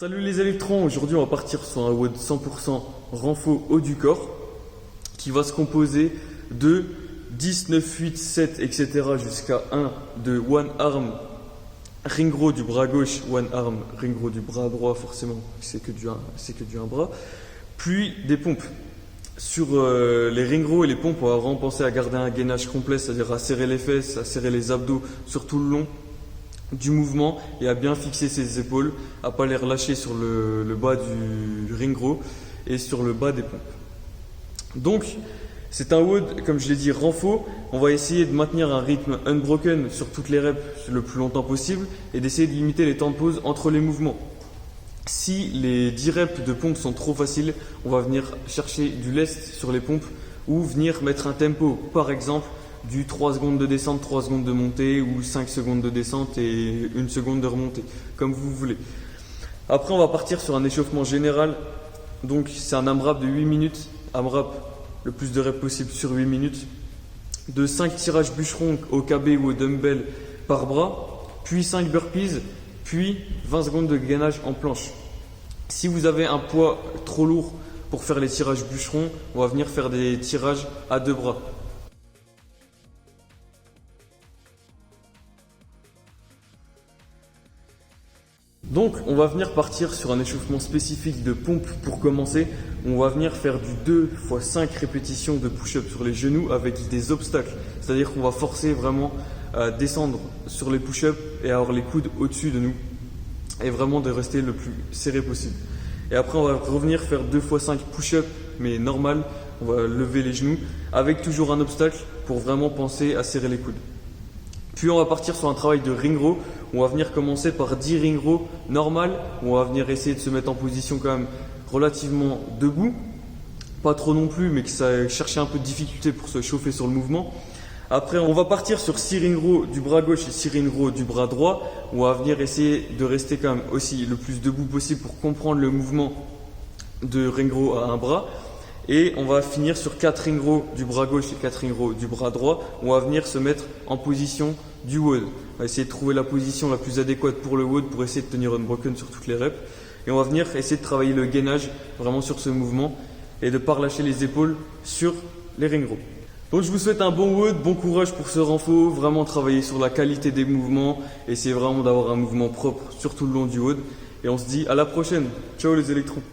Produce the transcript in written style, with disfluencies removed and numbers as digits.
Salut les électrons, aujourd'hui on va partir sur un WOD 100% renfo haut du corps qui va se composer de 10, 9, 8, 7, etc. jusqu'à 1 de one arm ring row du bras gauche, one arm ring row du bras droit forcément, c'est que du un bras, puis des pompes. Sur les ring row et les pompes, on va vraiment penser à garder un gainage complet, c'est-à-dire à serrer les fesses, à serrer les abdos sur tout le long du mouvement et à bien fixer ses épaules, à pas les relâcher sur le bas du ring row et sur le bas des pompes. Donc c'est un WOD, comme je l'ai dit, renfo. On va essayer de maintenir un rythme unbroken sur toutes les reps le plus longtemps possible et d'essayer de limiter les temps de pause entre les mouvements. Si les 10 reps de pompes sont trop faciles, on va venir chercher du lest sur les pompes ou venir mettre un tempo, par exemple du 3 secondes de descente, 3 secondes de montée ou 5 secondes de descente et 1 seconde de remontée, comme vous voulez. Après, on va partir sur un échauffement général. Donc, c'est un AMRAP de 8 minutes. AMRAP, le plus de reps possible sur 8 minutes. De 5 tirages bûcherons au KB ou au dumbbell par bras, puis 5 burpees, puis 20 secondes de gainage en planche. Si vous avez un poids trop lourd pour faire les tirages bûcherons, on va venir faire des tirages à deux bras. Donc on va venir partir sur un échauffement spécifique de pompe pour commencer. On va venir faire du 2 x 5 répétitions de push-up sur les genoux avec des obstacles. C'est-à-dire qu'on va forcer vraiment à descendre sur les push-ups et avoir les coudes au-dessus de nous. Et vraiment de rester le plus serré possible. Et après on va revenir faire 2 x 5 push-up mais normal. On va lever les genoux avec toujours un obstacle pour vraiment penser à serrer les coudes. Puis on va partir sur un travail de ring row. On va venir commencer par 10 ring row normal. On va venir essayer de se mettre en position quand même relativement debout. Pas trop non plus, mais que ça cherche un peu de difficulté pour se chauffer sur le mouvement. Après, on va partir sur 6 ring row du bras gauche et 6 ring row du bras droit. On va venir essayer de rester quand même aussi le plus debout possible pour comprendre le mouvement de ring row à un bras. Et on va finir sur 4 ring row du bras gauche et 4 ring row du bras droit. On va venir se mettre en position du WOD. On va essayer de trouver la position la plus adéquate pour le WOD pour essayer de tenir unbroken sur toutes les reps. Et on va venir essayer de travailler le gainage vraiment sur ce mouvement et de ne pas relâcher les épaules sur les ring row. Donc je vous souhaite un bon WOD, bon courage pour ce renfo. Vraiment travailler sur la qualité des mouvements. Essayez vraiment d'avoir un mouvement propre sur tout le long du WOD. Et on se dit à la prochaine. Ciao les électrons.